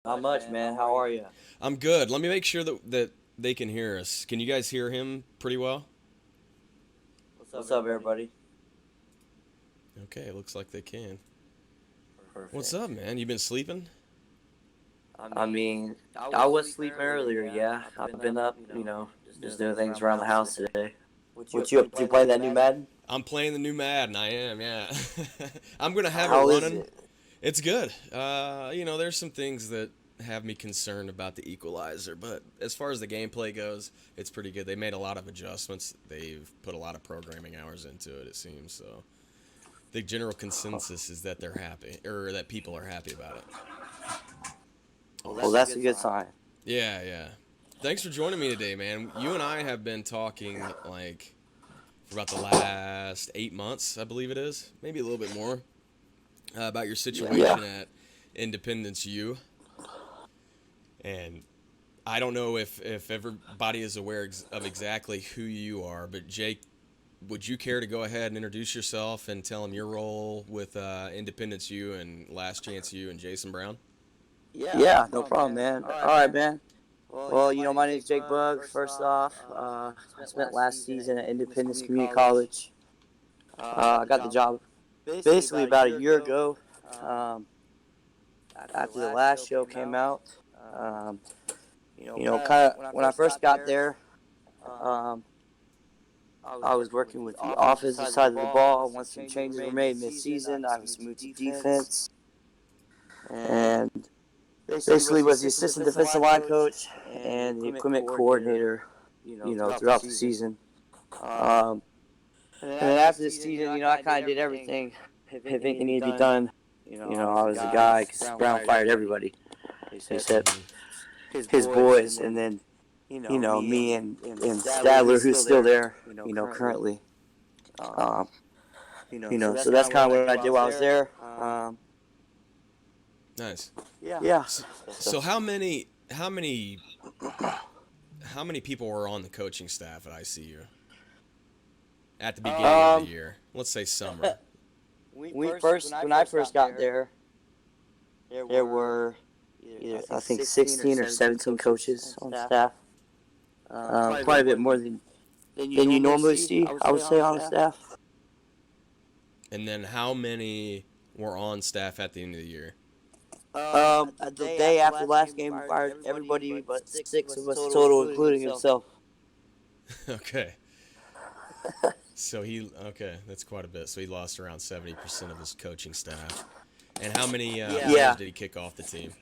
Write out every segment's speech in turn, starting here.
Not much, man. How are you? I'm good. Let me make sure that they can hear us. Can you guys hear him pretty well? What's up, everybody? Okay, looks like they can. Perfect. What's up, man? You been sleeping? I mean, I was sleeping earlier, yeah. I've been up, just doing things around the house today. What you up to? Playing that new Madden? I'm playing the new Madden. I am, yeah. I'm gonna have it How is running. it? It's good. There's some things that have me concerned about the equalizer, but as far as the gameplay goes, it's pretty good. They made a lot of adjustments. They've put a lot of programming hours into it, it seems. So the general consensus is that they're happy, or that people are happy about it. Well, that's a good sign. Yeah, yeah. Thanks for joining me today, man. You and I have been talking like for about the last 8 months, I believe it is, maybe a little bit more, about your situation Yeah. at Independence U. And I don't know if everybody is aware of exactly who you are, but Jake, would you care to go ahead and introduce yourself and tell them your role with Independence U and Last Chance U and Jason Brown? Yeah, no problem, man. All right, man. Well, my name's Jake Bugg. First off, I spent last season at Independence Community College. I got the job basically about a year ago. Um, after the last show came out, um, kind of when I first got there, um, I was working with the offensive side of the ball. Once some changes were made mid-season, I was moved to defense, and basically was the assistant defensive line coach and the equipment coordinator, throughout the season. And then after the season, I kind of did everything. If anything needed to be done, I was the guy because Brown fired everybody. He said his boys, and then, me and Stadler, who's still there, currently. Um, so that's kind of what I did while I was there. Nice. Yeah. So how many people were on the coaching staff at ICU at the beginning of the year? Let's say summer. When I first got there, there were either, I think 16 or 17 coaches on staff. Quite a bit more than you normally see, I would say, on staff. And then how many were on staff at the end of the year? The day after the last game, we fired everybody but 6 of us total, including himself. Okay. That's quite a bit. So he lost around 70% of his coaching staff. And how many players did he kick off the team?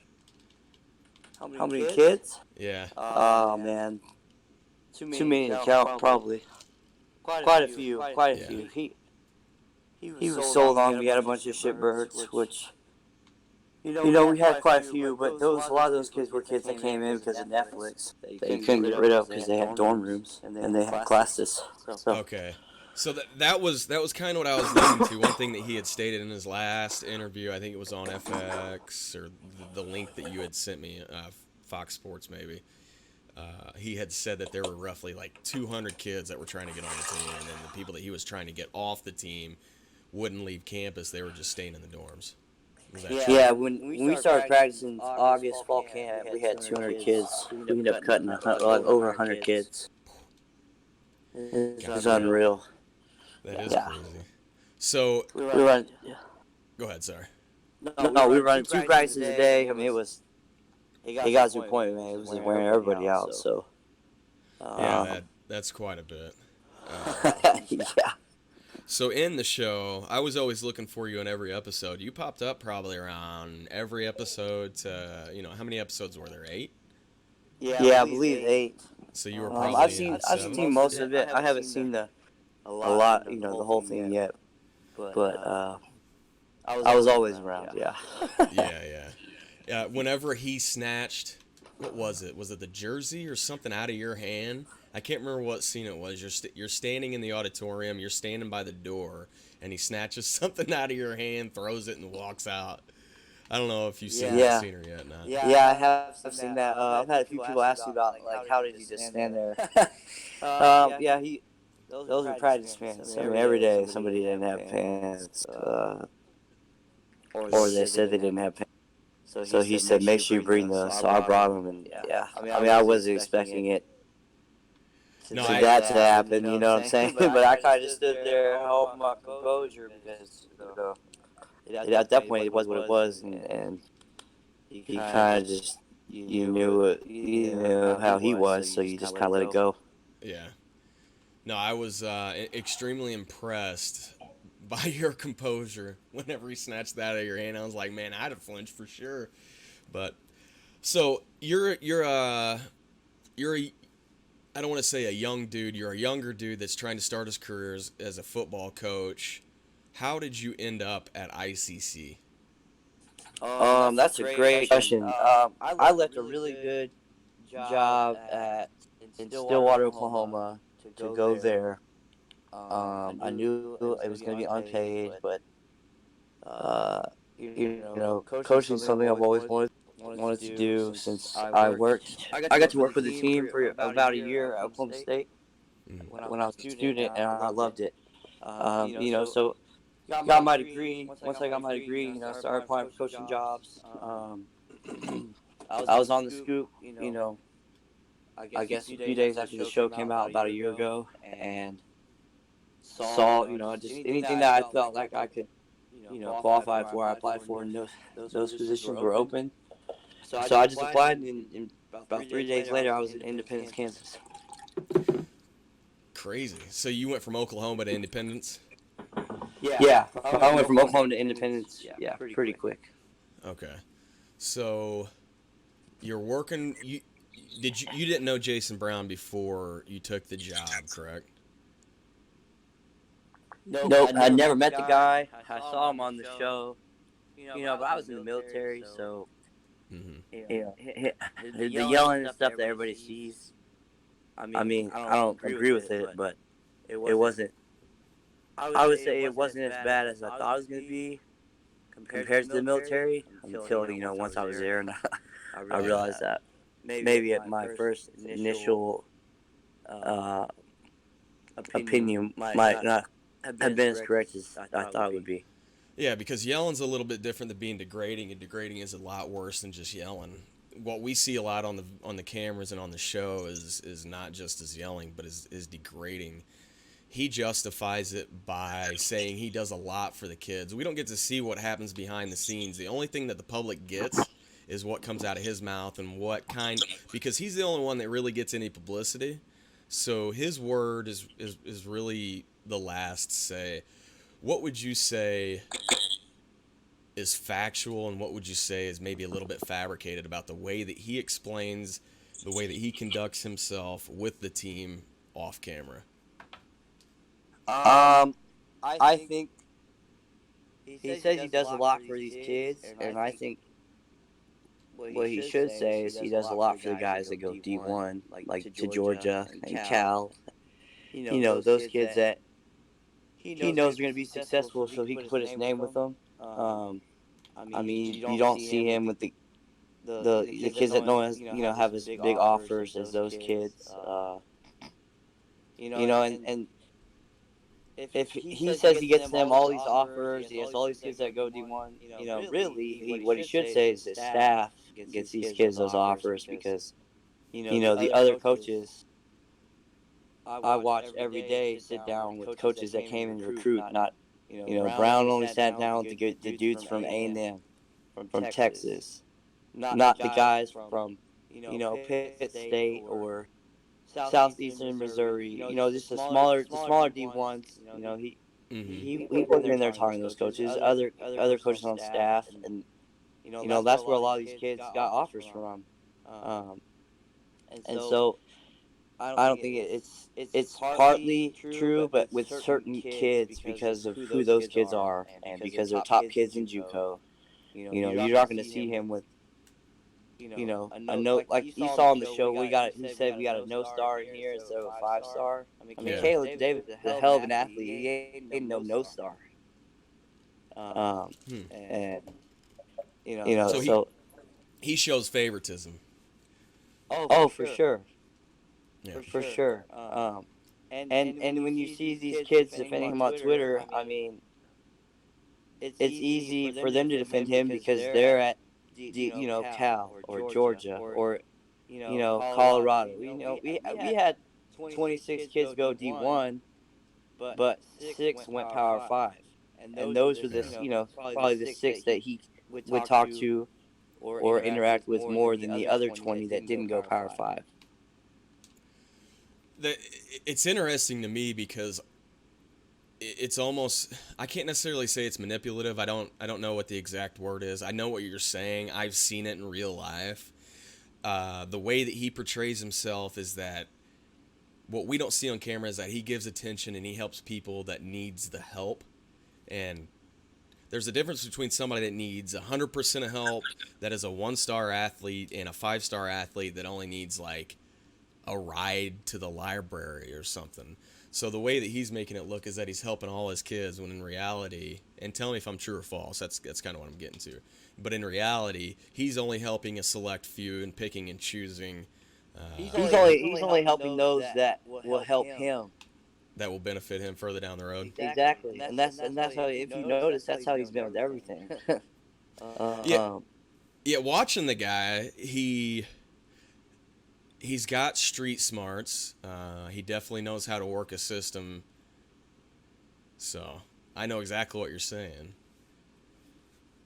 How many kids? Yeah. Oh, man. Too many to count, probably. Quite a few. He was so long, we had a bunch of shitbirds, which, we had quite a few, but a lot of those kids were kids that came in because of Netflix that you couldn't get rid of because they had dorm rooms and they had classes. So. Okay. So that was kind of what I was leading to. One thing that he had stated in his last interview, I think it was on FX or the link that you had sent me, Fox Sports maybe. He had said that there were roughly like 200 kids that were trying to get on the team, and then the people that he was trying to get off the team wouldn't leave campus. They were just staying in the dorms. Yeah, when we started practicing August fall camp, we had 200 kids. We ended up cutting over 100 kids. It was unreal. That is crazy. So we run. Go ahead, sorry. No, we were running 2 practices a day. I mean, it got to a point, man. It was just wearing everybody out. So that's quite a bit. Yeah. So in the show, I was always looking for you in every episode. You popped up probably around every episode to, how many episodes were there? 8? Yeah, I believe 8. So you were probably I've seen most of it. I haven't seen a lot, the whole thing yet. But I was always around. Yeah. Yeah. Whenever he snatched, what was it? Was it the jersey or something out of your hand? I can't remember what scene it was. You're standing in the auditorium. You're standing by the door, and he snatches something out of your hand, throws it, and walks out. I don't know if you've seen that scene or yet. Not. Yeah, I have seen that. I've had a few people ask me about, like, how did he just stand there? Yeah, those were practice pants. I mean, every day somebody didn't have pants, or they said they didn't have pants. So he said, make sure you bring those. So I brought them, and yeah. I mean, I wasn't expecting it No, that to happen. You know what I'm saying? But I kind of just stood there, holding my composure because at that point it was what it was, and you kind of just you knew how he was, so you just kind of let it go. yeah. No, I was extremely impressed by your composure whenever he snatched that out of your hand. I was like, man, I'd have flinched for sure. But so you're a, I don't want to say a young dude. You're a younger dude that's trying to start his career as a football coach. How did you end up at ICC? That's a great question. I left a really good job in Stillwater, Oklahoma, to go there. I knew it was going to be unpaid, but coaching is something I've always wanted to do since I worked. I got to work with the team for about a year at Oklahoma State Mm. when I was a student, and I loved it. So got my degree. Once I got my degree, I started applying for coaching jobs. I was on the scoop, I guess a few days after the show came out about a year ago, and saw, just anything that I felt like I could, qualify for, I applied for, and those positions were open. So I just applied, and about 3 days later, I was in Independence, Kansas. Crazy. So you went from Oklahoma to Independence? Yeah, I went from Oklahoma to Independence. Yeah, pretty quick. Okay. So you're working. You didn't know Jason Brown before you took the job, correct? Nope, I never met the guy. I saw him on the show. But I was in the military, so the yelling and stuff that everybody sees. I mean, I don't agree with it, but it wasn't. I would say it wasn't as bad as I thought it was going to be compared to the military until once I was there, and I realized that maybe at my first initial opinion might not have been as correct as I thought it would be. Yeah, because yelling's a little bit different than being degrading, and degrading is a lot worse than just yelling. What we see a lot on the cameras and on the show is not just as yelling, but is degrading. He justifies it by saying he does a lot for the kids. We don't get to see what happens behind the scenes. The only thing that the public gets is what comes out of his mouth and because he's the only one that really gets any publicity. So his word is really the last say. What would you say is factual, and what would you say is maybe a little bit fabricated about the way that he explains, the way that he conducts himself with the team off camera? I think he says he does a lot for these kids, and I think what he should say is he does a lot for the guys that go D1, like to Georgia and Cal. Those kids that he knows are going to be successful, so he can put his name with them. I mean, you don't see him with the kids that have as big offers as those kids. And if he says he gets them all these offers, he has all these kids that go D1. Really, what he should say is his staff gets these kids those offers because the other coaches I watch every day sit down with coaches that came in to recruit. Not Brown only sat down with the dudes from A&M, from Texas, not the guys from Pitt State or Southeastern Missouri. Just the smaller D1s. He wasn't in there talking to those coaches. Other coaches on staff, and that's where a lot of these kids got offers from. And so I don't think it's partly true, but with certain kids because of who those kids are and because they're top kids in JUCO. You're not going to see him with a note like you saw on the show. He said we got a no star in here instead of a 5-star. I mean, Yeah. Caleb Davis is a hell of an athlete. He ain't no star. And so he shows favoritism. oh, for sure. Yeah. For sure. And when you see these kids defending him on Twitter, I mean, it's easy for them to defend him because they're at Cal or Georgia or Colorado. We had 26 kids go D1, but 6 went Power 5. And those were Yeah. probably the 6 that he would talk to or interact with more than the other 20 that didn't go Power 5. It's interesting to me because it's almost, I can't necessarily say it's manipulative. I don't know what the exact word is. I know what you're saying. I've seen it in real life. The way that he portrays himself is that what we don't see on camera is that he gives attention and he helps people that needs the help. And there's a difference between somebody that needs 100% of help, that is a 1-star athlete, and a 5-star athlete that only needs like a ride to the library or something. So the way that he's making it look is that he's helping all his kids, when in reality, and tell me if I'm true or false, that's kind of what I'm getting to. But in reality, he's only helping a select few and picking and choosing. He's only helping those that will help him. That will benefit him further down the road. Exactly, and that's how, if you notice, that's how he's been with everything. Yeah, watching the guy, he's got street smarts. He definitely knows how to work a system. So I know exactly what you're saying.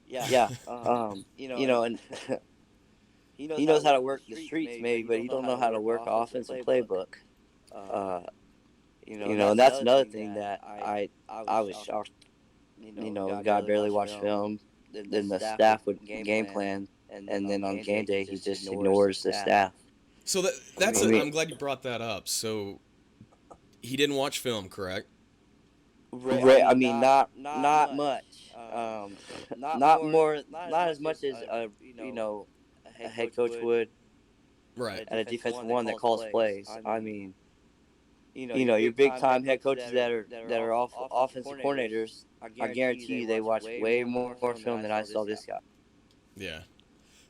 Yeah. And he knows how to work the streets, maybe, but he don't know how to work an offensive playbook. And that's another thing that I was shocked. The guy barely watched film. Then the staff would game plan, and then on game day he just ignores the staff. So that's I'm glad you brought that up. So he didn't watch film, correct? I mean, not much. Not as much as a head coach would. Right. And a defensive one that calls plays. I mean, your big time head coaches that are offensive coordinators, I guarantee you they watch way more film than I saw this guy. Yeah.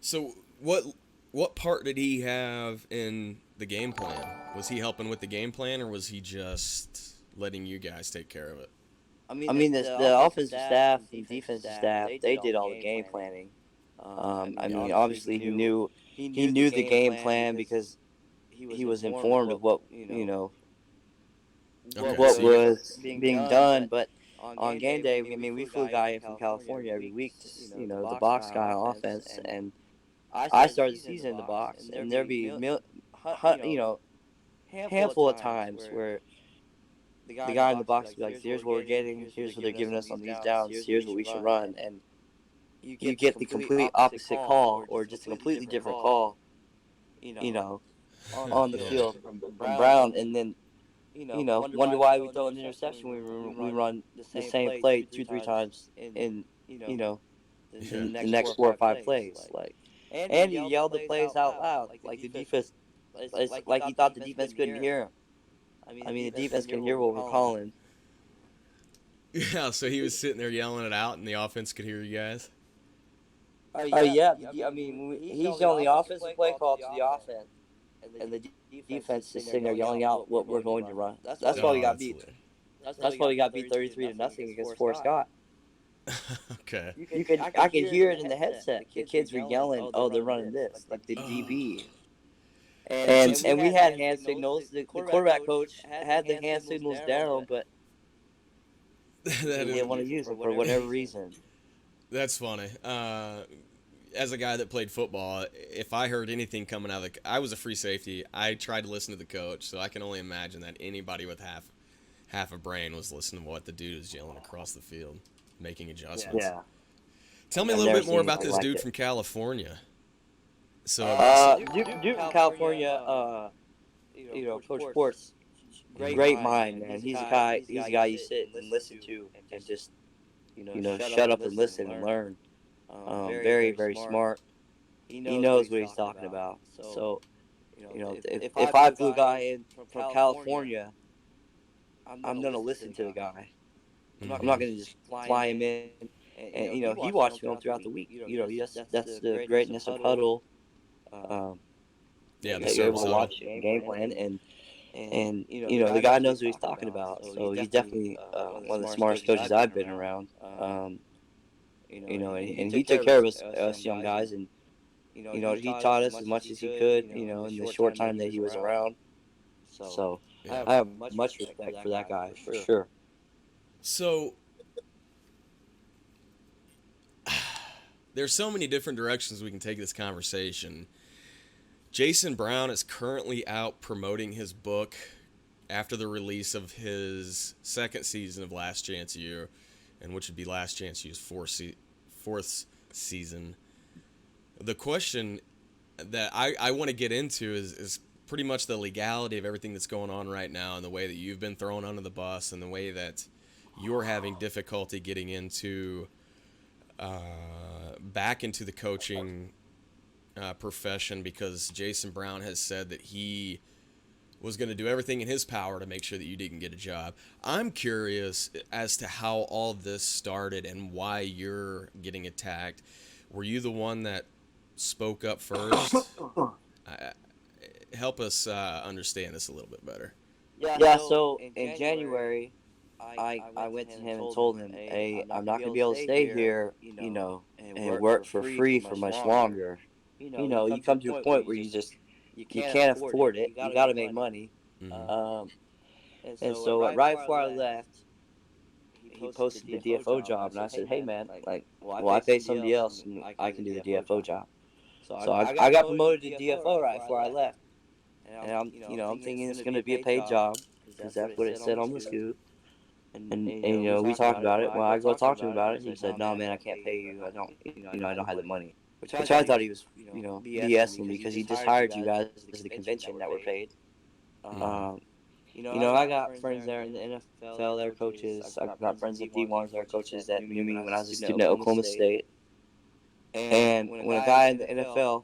So what part did he have in the game plan? Was he helping with the game plan, or was he just letting you guys take care of it? I mean, the offensive staff, the defensive staff, they did all the game planning. I mean, obviously he knew the game plan because he was informed of what what was being done. But on game day, I mean, we flew a guy in from California every week, the box guy on offense, and I started the season in the box, and there'd be handful of times where the guy in the box would be like, "Here's what we're getting. Here's what they're giving us on these downs. Here's what we should run," and you get the complete opposite call or just a completely different call, on the field from Brown, and then wonder why we throw an interception. We run the same play 2-3 times in the next 4 or 5 plays. And he yelled the plays out loud, like the defense, like he thought the defense couldn't hear him. I mean, the defense can hear what we're calling. Yeah, so he was sitting there yelling it out, and the offense could hear you guys. Yeah. I mean, he's yelling the offensive play call to the offense, and the defense is sitting there yelling out what we're going to run. That's why we got beat. That's why we got beat 33-0 against Forrest Scott. Okay. I could hear it in the headset. The kids were yelling, "Oh, they're running this," like the DB. And we had hand signals. The quarterback coach had the hand signals down, but he didn't want to use them for whatever reason. That's funny. As a guy that played football, if I heard anything coming out of I was a free safety. I tried to listen to the coach, so I can only imagine that anybody with half a brain was listening to what the dude was yelling across the field, making adjustments. Yeah. Tell me a little bit more about this dude from California. So, dude from California, Coach Sports, great mind, man. He's a guy you sit and listen to and just, shut up and listen and learn. Very, very smart. He knows what he's talking about. So, if I flew a guy in from California, I'm gonna listen to the guy. I'm not gonna just fly him in. And he watched film throughout the week. That's the greatness of Huddle. yeah, the you're able service to huddle. watch game plan, and And the guy knows what he's talking about. So he's definitely one of the smartest coaches I've been around. And he took care of us young guys, and he taught us as much as he could, in the short time that he was around. So Yeah. I have much respect for that guy for sure. So there's so many different directions we can take this conversation. Jason Brown is currently out promoting his book after the release of his second season of Last Chance U, and which would be Last Chance U's fourth season. The question that I want to get into is pretty much the legality of everything that's going on right now, and the way that you've been thrown under the bus, and the way that you're having difficulty getting into back into the coaching profession, because Jason Brown has said that he was going to do everything in his power to make sure that you didn't get a job. I'm curious as to how all this started and why you're getting attacked. Were you the one that spoke up first? Help us understand this a little bit better. Yeah, so in January, I went to him and told him, hey, I'm not going to be able to stay here, and work for free for much longer. You come to a point where you can't afford it. You got to make money. Mm-hmm. And so right before I left, he posted the DFO job, and I said, hey, man, well, I pay somebody else, and I can do the DFO job. So I got promoted to DFO right before I left. And I'm thinking it's going to be a paid job, because that's what it said on the scoop. And we talked about it. Well, I go talk to him about it. He said, "No, man, I can't pay you. I don't, I don't have the money." Which I thought he was, BSing, because he just hired you guys as the convention that were paid. I got friends there in the NFL. They're coaches. I got friends at D1s. They're coaches that knew me when I was a student at Oklahoma State. And when a guy in the NFL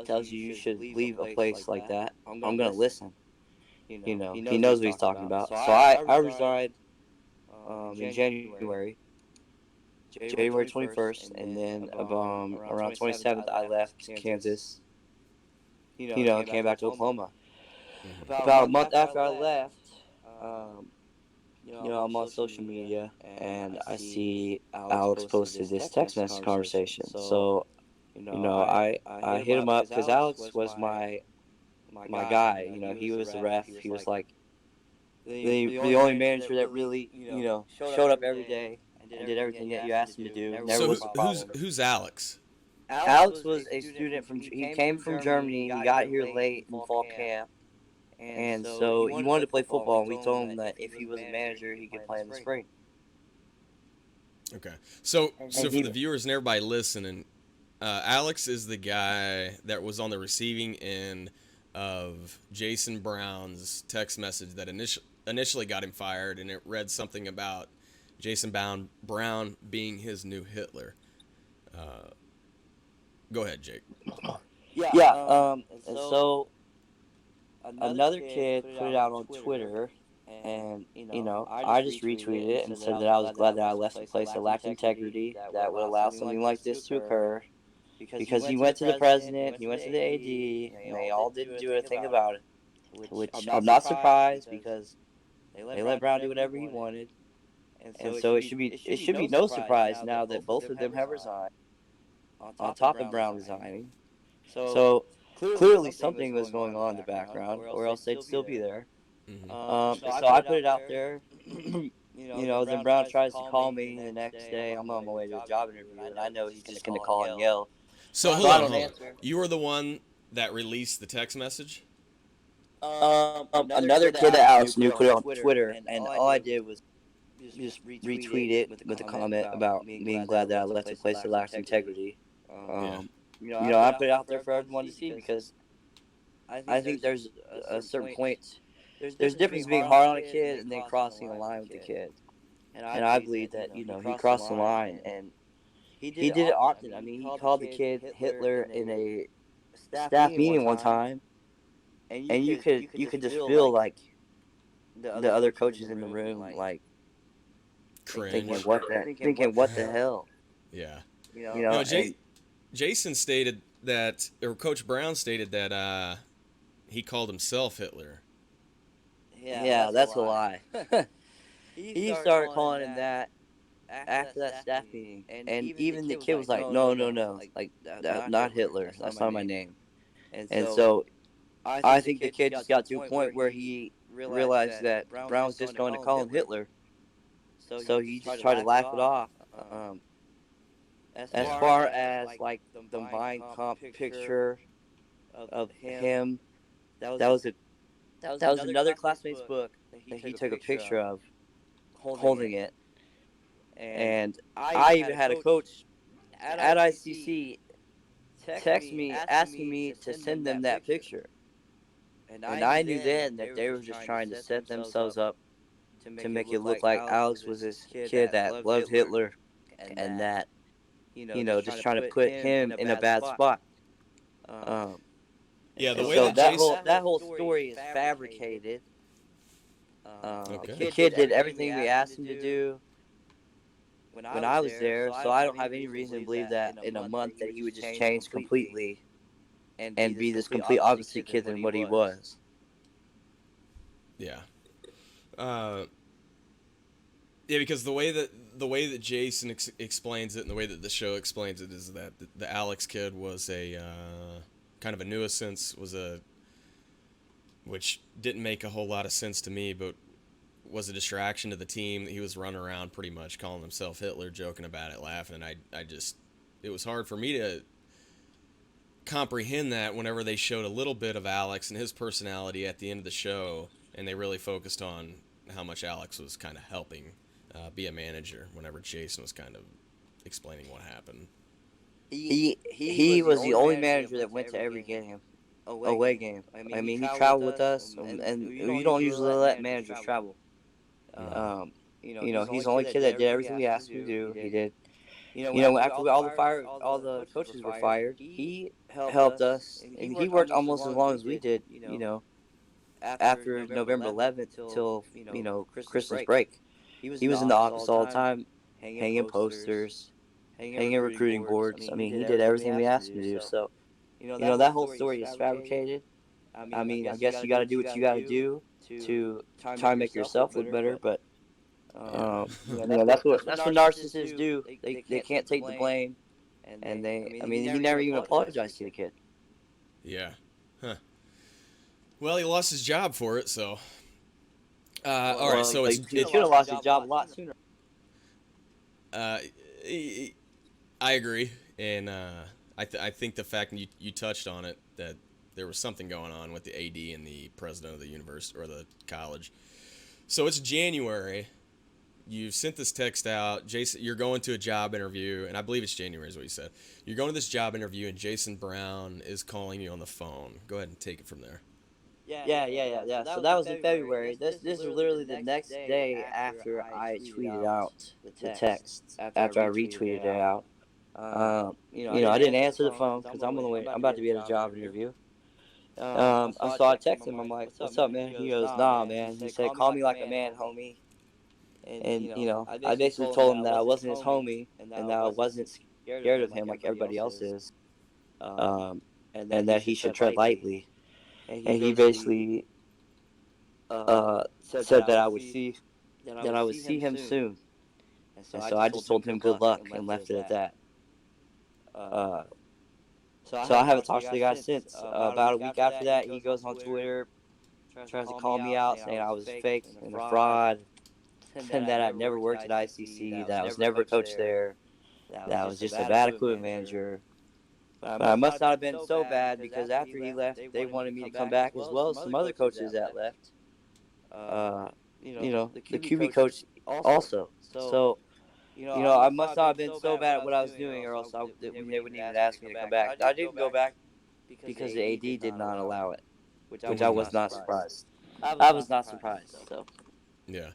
tells you should leave a place like that, I'm gonna listen. He knows what he's talking about. So I resigned in January 21st, and then around 27th, I left Kansas, and came back to Oklahoma. Mm-hmm. About a month after I left, I'm on social media, and I see Alex posted this text message conversation. So, I hit him up, because Alex was my guy. He was the ref. He was like the only manager that really, showed up every day and did everything that you asked him to do. Never was a problem. Who's Alex? Alex was a student he came from Germany. He got here late in fall camp, and so he wanted to play football. And we told him that if he was a manager, he could play in the spring. Okay, so for the viewers and everybody listening, Alex is the guy that was on the receiving end of Jason Brown's text message that initially got him fired, and it read something about Jason Brown being his new Hitler. Go ahead, Jake. Yeah. And so another kid put it out on Twitter, and I just retweeted it and said that I was glad that I left a place that lacked integrity that would allow something like this to occur, because he went to the president, he went to the AD, and they all didn't do a thing about it. Which I'm not surprised, because they let Brown do whatever he wanted, and so it should be no surprise now that both of them have resigned, on top of Brown resigning. So clearly something was going on in the background, or else they'd still be there. Mm-hmm. So I put it out there. Then Brown tries to call me the next day. I'm on my way to a job interview, and I know he's just going to call and yell. So hold on. You were the one that released the text message? Another kid that Alex knew put it on Twitter, and all I did was just retweet it with a comment about being glad that I left a place that lacks integrity. I put it out there for everyone to see, because I think there's a certain point. There's a difference being hard on a kid and then crossing the line with the kid. And I believe that, he crossed the line, and he did it often. I mean, he called the kid Hitler in a staff meeting one time, and you could just feel like the other coaches in the room, like, cringe, thinking what the hell. Yeah. And Jason stated that, or Coach Brown stated that he called himself Hitler. Yeah, that's a lie. He started calling him that after that staff meeting, and even the kid was like, "No, no, no, like not Hitler. That's not my name." And so I think the kid just got to a point where he realized that Brown was just going to call him Hitler, so he just tried to laugh it off. As Yeah. far as like the Mind Comp picture of him, that was a that was another classmate's book that he took a picture of holding it, and I even had a coach at ICC text me asking me to send them that picture, and I knew then that they were just trying to set themselves up to make it look like Alex was this kid that loved Hitler, and that just trying to put him in a bad spot. Um, Yeah, the and way so that Jason. that whole story is fabricated. Okay. The kid did everything we asked him to do when I was there, so I don't have any reason to believe that in a month that he would just change completely and be this complete opposite kid than what he was. Yeah. Uh, yeah, because the way that Jason explains it and the way that the show explains it is that the Alex kid was a kind of a nuisance, which didn't make a whole lot of sense to me, but was a distraction to the team. He was running around pretty much calling himself Hitler, joking about it, laughing. I just, it was hard for me to comprehend that whenever they showed a little bit of Alex and his personality at the end of the show, and they really focused on how much Alex was kind of helping be a manager whenever Jason was kind of explaining what happened. He was the only manager that went to every game, away game. I mean, he traveled with us, and you don't usually let managers travel. Um, he's the only kid that did everything we asked him to do. He did. After all the coaches were fired, he helped us, and he worked almost as long as we did. After November 11th till Christmas break, he was in the office all the time, hanging posters, hanging recruiting boards. I mean, he did everything we asked him to do. So, that whole story is fabricated. I mean, I guess you got to do what you got to do to try and make yourself look better, but that's what narcissists do. They can't take the blame, and I mean, he never even apologized to the kid. Yeah. Huh. Well, he lost his job for it, so. All right, so he should have lost his job a lot sooner. Uh, I agree, and I think the fact that you touched on it, that there was something going on with the AD and the president of the university or the college. So it's January. You've sent this text out. Jason, you're going to a job interview, and I believe it's January is what you said. You're going to this job interview, and Jason Brown is calling you on the phone. Go ahead and take it from there. Yeah. So that was in February. This was literally the next day after I tweeted out the text. After I retweeted it out. I didn't answer the phone because I'm on the way. I'm about to be at a job interview. So I text him. I'm like, "What's up, man?" He goes, "Nah, man." He said, "Call me like a man, homie." And I basically told him that I wasn't his homie and that I wasn't scared of him like everybody else is, and that he should tread lightly. And he basically said that I would see him soon. And so I just told him good luck and left it at that. Uh, so I haven't talked to the guy since. About a week after that, he goes on Twitter, tries to call me out, saying I was fake and a fraud, and that I'd never worked at ICC, that I was never a coach there, that I was just a bad equipment manager. But I must not have been so bad because after he left, they wanted me to come back as well as some other coaches that left. The QB coach also. So, I must not have been so bad at what I was doing, or else they wouldn't even ask me to come back. I didn't go back because the AD did not allow it, which I was not surprised. I was not surprised. So. Yeah.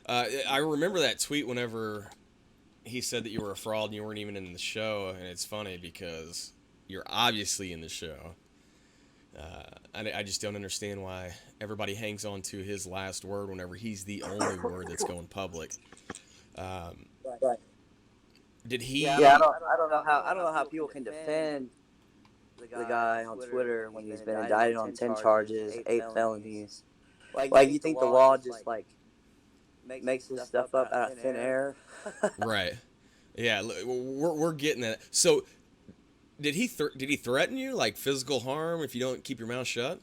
I remember that tweet whenever he said that you were a fraud and you weren't even in the show, and it's funny because you're obviously in the show. I just don't understand why everybody hangs on to his last word whenever he's the only word that's going public. Right. Did he? Yeah, I don't know how people can defend the guy on Twitter when he's been indicted on 10 charges, 8 felonies. Like you think the law just like makes this stuff up out of thin air? Right. Yeah, we're getting that. So, did he threaten you like physical harm if you don't keep your mouth shut?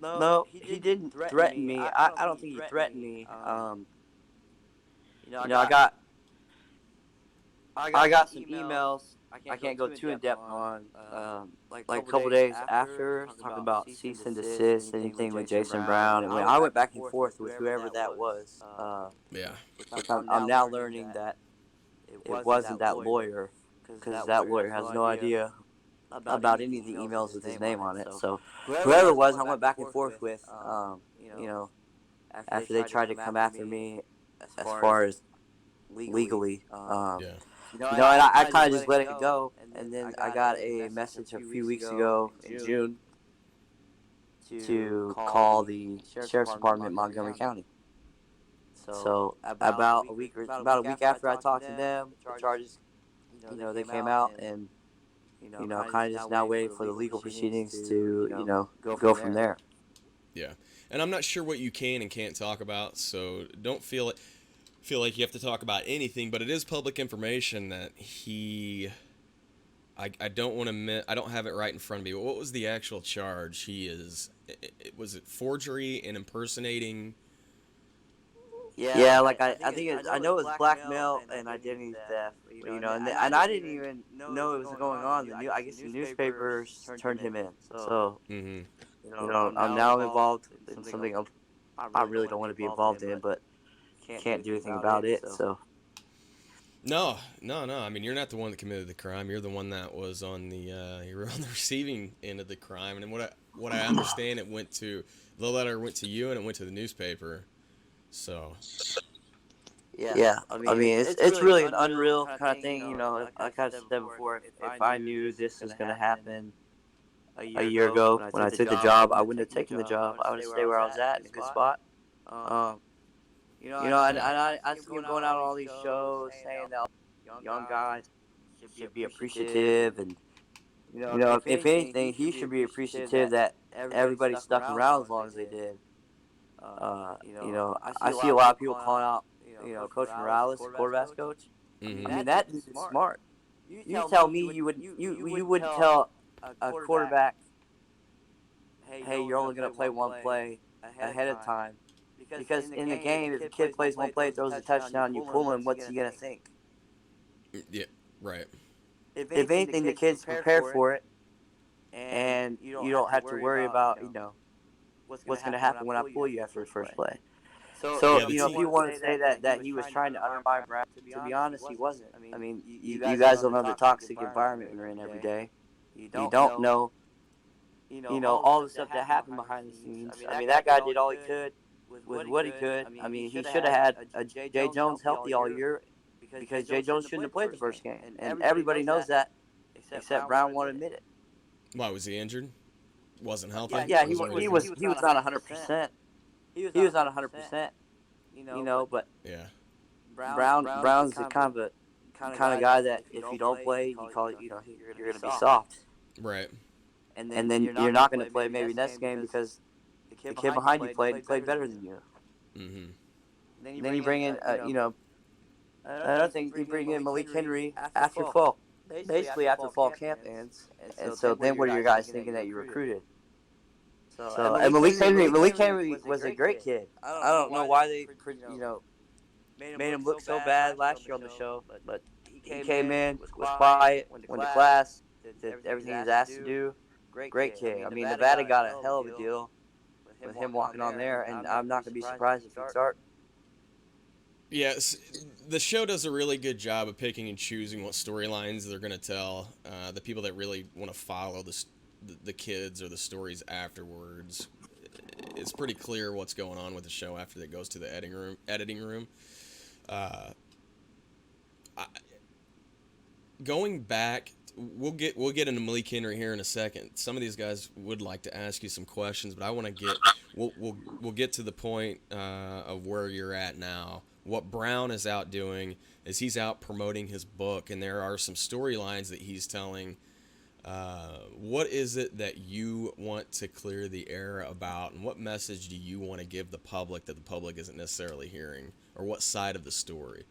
No, he didn't threaten me. I don't think he threatened me. You know, I got some emails. I can't go too in depth on. Like a couple days after, talking about cease and desist, anything with Jason Brown, and when I went back and forth with whoever that was, Yeah. which I'm now learning that it wasn't that lawyer, because that lawyer has no idea about any of the emails with his name on it. So whoever it was, I went back and forth with. You know, after they tried to come after me as far as legally. Yeah. And I kind of just let it go. And then I got a message a few weeks ago in June to call the sheriff's department in Montgomery County. So about a week after I talked to them, the charges, they came out, and kind of just now waiting for the legal proceedings to, go from there. Yeah. And I'm not sure what you can and can't talk about, so don't feel like you have to talk about anything, but it is public information that I don't want to I don't have it right in front of me. But what was the actual charge? Was it forgery and impersonating? Yeah, like I think I know it was blackmail and identity theft, and I didn't even know it was going on. I guess the newspapers turned him in. So Mm-hmm. I'm now involved in something I really don't want to be involved in, but can't do anything about it. So No. I mean, you're not the one that committed the crime. You're the one that was on the you were on the receiving end of the crime. And what I understand, the letter went to you and it went to the newspaper. So. yeah, I mean it's really an unreal kind of thing. Like I said before, if I knew this was going to happen a year ago when I took the job, I wouldn't have taken the job. I would have stayed where I was at in a good spot. And I see him going out on all these shows saying that young guys should be appreciative, and if anything, he should be appreciative that everybody stuck around as long as they did. I see a lot of people calling out, Coach Morales, quarterback's coach. Mm-hmm. I mean, that dude is smart. You tell me you wouldn't tell a quarterback, hey, you're only going to play one play ahead of time. Because in the game, if a kid plays one play, throws a touchdown, you pull him, what's he going to think? Yeah. Right. If anything, the kid's prepared for it, and you don't have to worry about, what's going to happen when I pull you after the first play. So, Yeah, if you want to say that he was trying to undermine Brown, to be honest, he wasn't. I mean, you guys don't know the toxic environment we're in every day. You don't know, all the stuff that happened behind the scenes. I mean, that guy did all he could with what he could. I mean, he should have had a Jay Jones healthy all year, because Jay Jones shouldn't have played the first game. And everybody knows that, except Brown won't admit it. Why was he injured? Wasn't healthy? Yeah, he was not 100%. He was not 100%. But Yeah. Brown's the kind of guy that if you don't play, you call it, you're going to be soft. Right. And then you're not going to play maybe next game because the kid behind you played better than you. Mm-hmm. Then you bring in, another thing, you bring in Malik Henry after fall, basically after fall camp ends. And so then what are your guys thinking that you recruited? So and Malik Henry was a great kid. I don't know why they, made him look so bad last year on the show, but he came in, was quiet, went to class, did everything he was asked to do. Great kid. I mean, Nevada got a hell of a deal with him walking on there, and I'm not going to be surprised if he starts. Yes, the show does a really good job of picking and choosing what storylines they're going to tell. The people that really want to follow the kids or the stories afterwards, it's pretty clear what's going on with the show after it goes to the editing room. Going back, we'll get into Malik Henry here in a second. Some of these guys would like to ask you some questions, but I want to get we'll get to the point of where you're at now. What Brown is out doing is he's out promoting his book, and there are some storylines that he's telling What is it that you want to clear the air about, and what message do you want to give the public that the public isn't necessarily hearing, or what side of the story?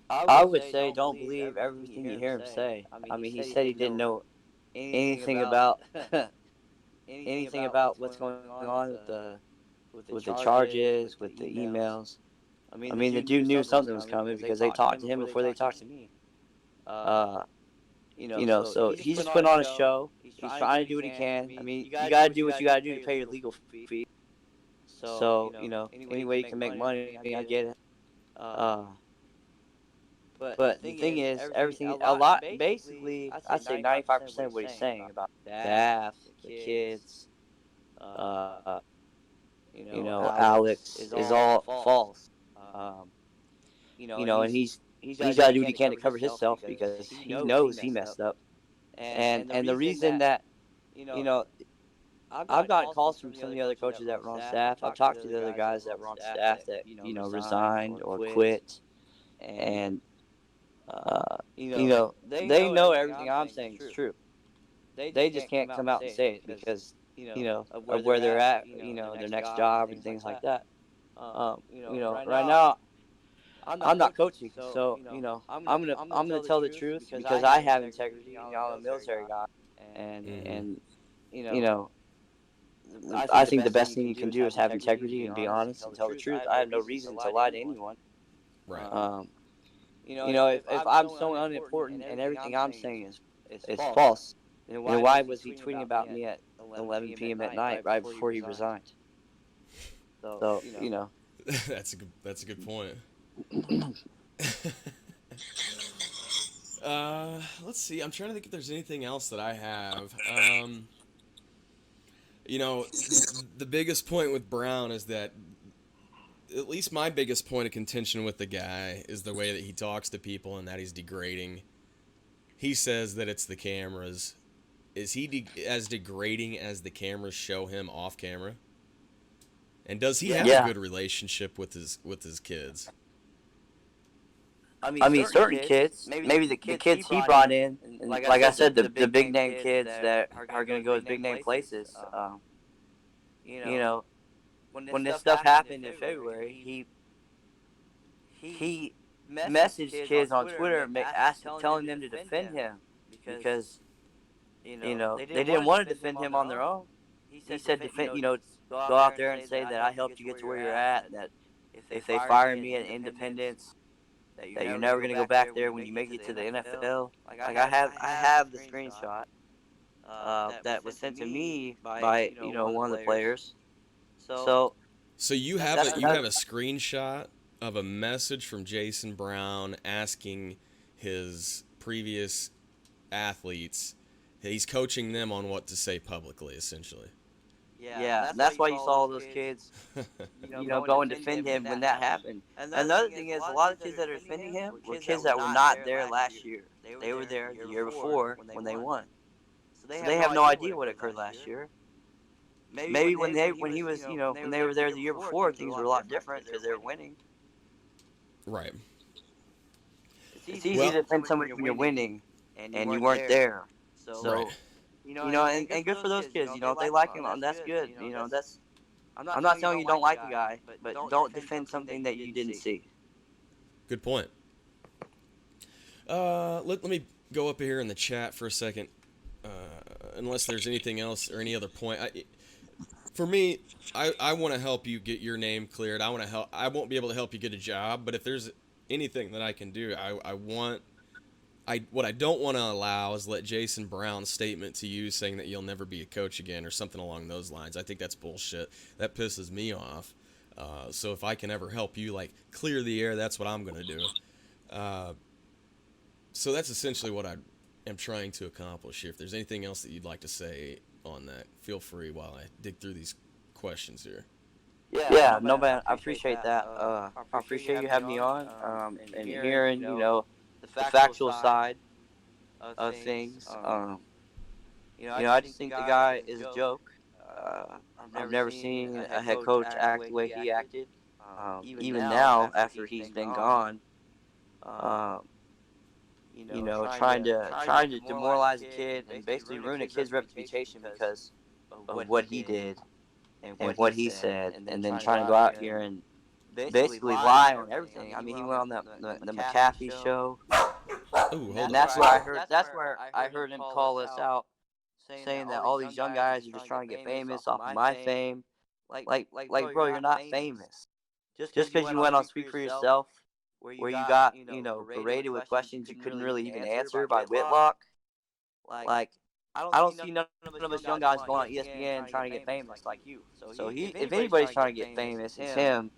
I would say don't believe everything you hear him say. I mean, he said he didn't know anything about anything about what's going on with the charges, with the emails. I mean, the dude knew something was coming because they talked to him before they talked to me. Uh, so he just put on a show. He's trying to do what he can. I mean, you gotta do what you gotta do to pay your legal fee. So any way you can make money, I get it. Uh, but the thing is, everything a lot basically, I'd say 95% of what he's saying about staff, the kids, uh, Alex is all false. Um, and he's got to do what he can to cover himself because he knows he messed up. And the reason that you know I've gotten calls from some of the other coaches that were on staff. I've talked to the other guys that were on staff that resigned or quit, and they know everything I'm saying is true. They just can't come out and say it because of where they're at, their next job and things like that. Right now I'm not coaching, so I'm gonna tell the truth because I have integrity. I'm a military guy, Mm-hmm. and you know I think the best thing you can do is have integrity and be honest and tell the truth. I have no reason to lie to anyone. Right. Um, if I'm so unimportant and everything I'm saying is false, then why was he tweeting about me at 11 p.m. at night right before he resigned? So That's a good point. Let's see. I'm trying to think if there's anything else that I have. The biggest point with Brown is that, at least my biggest point of contention with the guy, is the way that he talks to people and that he's degrading. He says that it's the cameras. Is he as degrading as the cameras show him off camera? And does he have a good relationship with his kids? I mean, certain kids, maybe the kids he brought in, and like I said, the big name kids that are going to go to big name places. You know, when this stuff happened in February, he messaged kids on Twitter, telling them to defend him because they didn't want to defend him on their own. He said, defend, go out there and say that I helped you get to where you're at. That if they fire me at Independence, that you're never gonna go back there when you make it to the NFL. Like I have the screenshot that was sent to me by one of the players. So So you have a screenshot of a message from Jason Brown asking his previous athletes. He's coaching them on what to say publicly, essentially. Yeah, that's why you saw all those kids, go and defend him when that happened. And another thing is, a lot of kids that are defending him were kids that were not there last year. They were there the year before when they won. So they have no idea what occurred last year. Maybe when he was, when they were there the year before, things were a lot different because they were winning. Right. It's easy to defend somebody when you're winning and you weren't there. So. Right. And good for those kids. If they like him, that's good. That's. I'm not telling you don't like a guy, but don't defend something that you didn't see. Good point. Let me go up here in the chat for a second. Unless there's anything else or any other point. For me, I want to help you get your name cleared. I want to help. I won't be able to help you get a job, but if there's anything that I can do, what I don't want to allow is let Jason Brown's statement to you saying that you'll never be a coach again or something along those lines. I think that's bullshit. That pisses me off. So if I can ever help you clear the air, that's what I'm going to do. So that's essentially what I am trying to accomplish here. If there's anything else that you'd like to say on that, feel free while I dig through these questions here. Yeah, no man, I appreciate that. I appreciate you having me on and hearing the factual side of things. I just think the guy is a joke. I've never seen a head coach act the way he acted. Even now, after he's been gone, trying to demoralize a kid and basically ruin a kid's reputation because of what he did and what he said, and then trying to go out here and basically lie on everything. I mean, he went on the McAfee show, Ooh, hold and on. that's where I heard him call us out, saying that all these young guys are just trying to get famous off of my fame. Like, bro, you're not famous. Just because you went on Speak for Yourself, where you got berated with questions you couldn't really even answer by Whitlock. Like, I don't see none of us young guys going on ESPN trying to get famous like you. So if anybody's trying to get famous, it's him.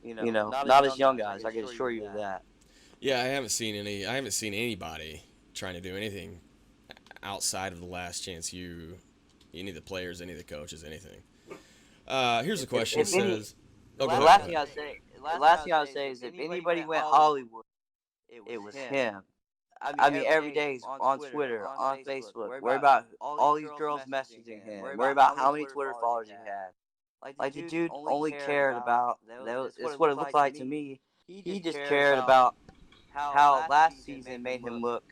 Not us young guys. I can assure you of that. Yeah, I haven't seen anybody trying to do anything outside of the Last Chance U, any of the players, any of the coaches, anything. Here's a question. It says, the last thing I would say is if anybody went Hollywood, it was him. I mean, every day he's on Twitter, on Facebook. Worry about all these girls messaging him. Worry about how many Twitter followers he had. Like, the dude only cared about, that's what it looked like to me. He just cared about how last season made him look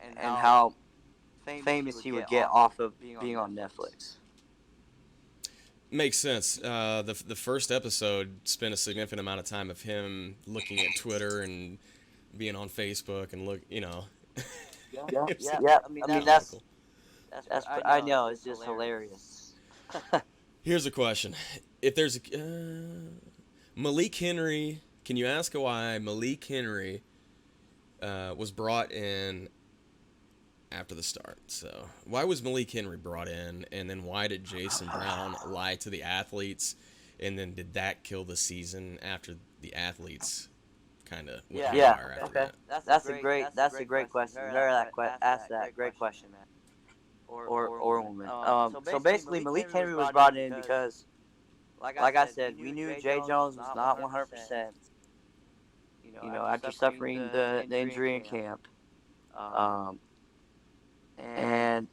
and how famous he would get off of being on Netflix. Makes sense. The first episode spent a significant amount of time of him looking at Twitter and being on Facebook and Yeah. I mean, that's I know, it's just hilarious. Here's a question: if there's Malik Henry, can you ask why Malik Henry was brought in after the start? So why was Malik Henry brought in, and then why did Jason Brown lie to the athletes, and then did that kill the season after the athletes kind of went haywire after that? That's a great question. Ask that great question, man. Or woman. So basically, Malik Henry was brought in because, like I said, we knew Jay Jones was not 100%. After suffering the injury in camp, and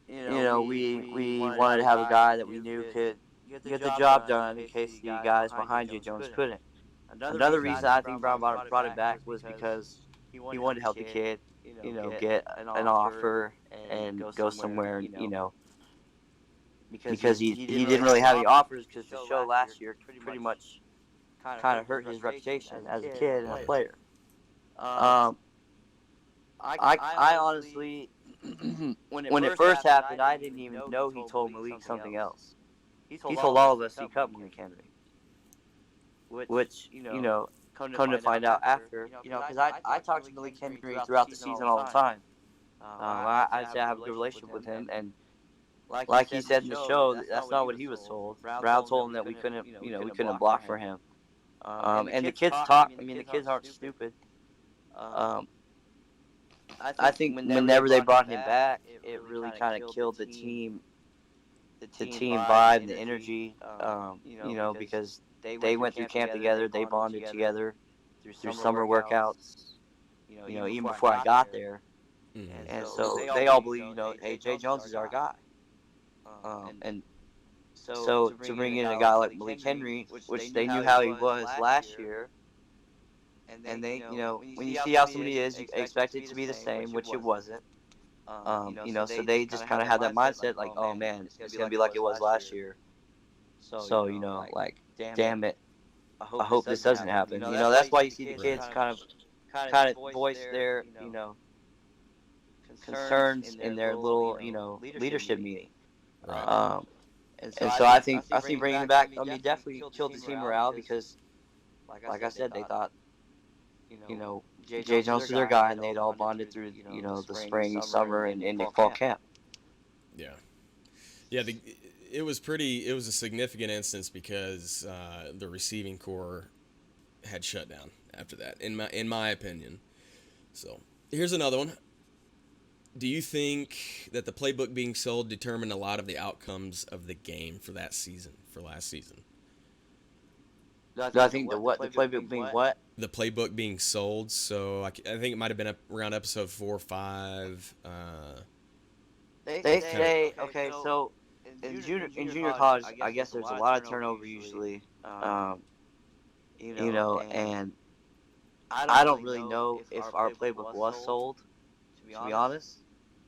we wanted to have a guy that we knew could get the job done in case the guys behind Jay Jones couldn't. Another reason I think Brown brought it back was because he wanted to help the kid, get an offer and go somewhere, because he didn't really have any offers because the show last year pretty much kind of hurt his reputation as a kid and a player. I honestly, when it first happened, I didn't even know he told Malik something else. He told all of us he cut Malik Henry, which come to find out after, because I talked to Malik Henry throughout the season all the time. I say I have a good relationship with him, and like he said in the show, that's not what he was told. Brown told him that we couldn't block for him. And the kids talk. I mean, the kids aren't stupid. I think whenever they brought him back, it really kind of killed the team vibe, the energy. Because they went through camp together, they bonded together through summer workouts. Even before I got there, and so they all believe, hey, Jay Jones is our guy. And so to bring in a guy like Malik Henry, which they knew how he was last year. And they, when you see how somebody is, you expect it to be the same, which it wasn't. So they just kind of had that mindset, like, oh man, it's gonna be like it was last year. So like, damn it, I hope this doesn't happen. That's why you see the kids kind of voice their, concerns in their little, leadership meeting. Right. And so I think bringing him back, definitely killed the team morale because, like I said, they thought, Jay Jones is their guy, and they'd all bonded through, the spring, summer, and into fall camp. Yeah. Yeah, it was a significant instance because the receiving core had shut down after that, in my opinion. So here's another one. Do you think that the playbook being sold determined a lot of the outcomes of the game for last season? Do I think the playbook being what? The playbook being sold. So I think it might have been around episode 4 or 5. They say, okay, so in junior college, I guess there's a lot of turnover usually. And I don't really know if our playbook was sold. To be honest,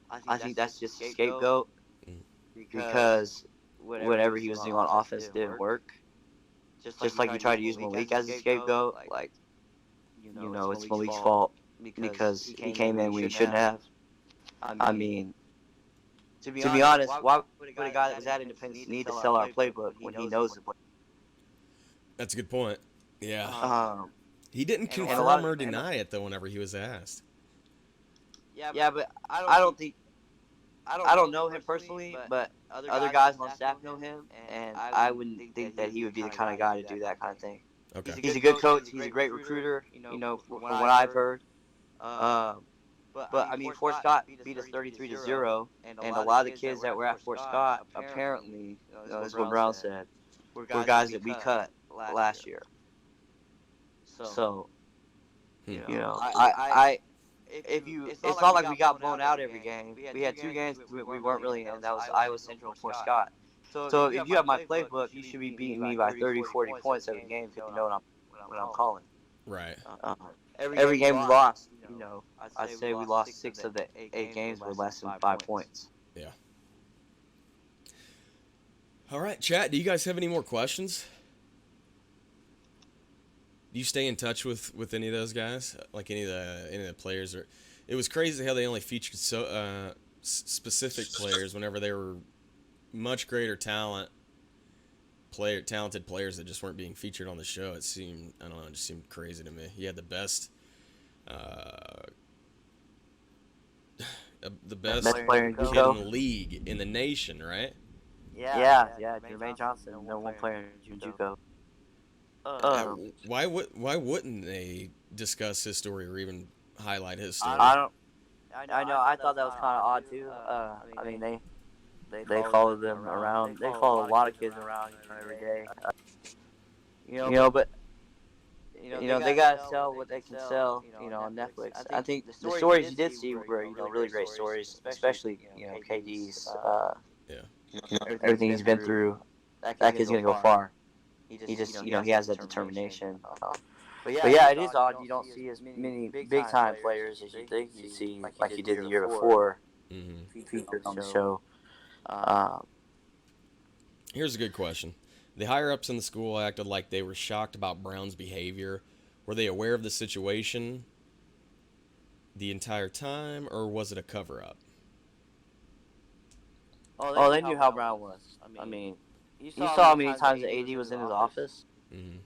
I think that's just a scapegoat Mm. because whatever he was doing on offense didn't work. Just like you tried to use Malik as a scapegoat, like it's Malik's fault because he came in when he shouldn't have. I mean, to be honest, why would a guy that was at Independence need to sell our playbook when he knows the playbook? That's a good point. Yeah. Um, He didn't and a lot confirm of or deny it though whenever he was asked. yeah, but I don't think I don't know him personally, but other guys on staff know him, and I wouldn't think that he would be the kind of guy to do that kind of thing. Okay. He's a good coach. He's a great recruiter. From what I've heard. But I mean, Fort Scott beat us 33-0, and a lot of the kids that were at Fort Scott apparently, this is what Brown said, were guys that we cut last year. So, I if you, it's not like we got blown out every game. We had 2 games we weren't really in. That was Iowa Central and Fort Scott. So if you have my playbook, you should be beating me by 30, 40 points every game because you know what I'm calling. Right. Every game we lost, I'd say we lost 6 of the 8 games with less than 5 points. Yeah. All right, chat. Do you guys have any more questions? Do you stay in touch with any of those guys, like any of the players? Or it was crazy how they only featured specific players whenever they were much greater talented players that just weren't being featured on the show. It seemed, I don't know, it just seemed crazy to me. You had the best player in kid in the league, in the nation, right? Yeah, Jermaine Johnson, #1 player in JUCO. Why wouldn't they discuss his story or even highlight his story? I know. I thought that was kind of odd too. I mean, they follow them around. They follow a lot of kids around every day. But they gotta sell what they can sell. On Netflix. I think the stories you did see were really great stories, especially KD's. Everything he's been through. That kid's gonna go far. He just he has that determination. But yeah, it is odd you don't see as many big time players as you think you see, like you did the year before, featured on the show. Here's a good question. The higher-ups in the school acted like they were shocked about Brown's behavior. Were they aware of the situation the entire time, or was it a cover-up? Oh, they knew how Brown was. I mean, you saw how many times the AD was in his office. Mm-hmm.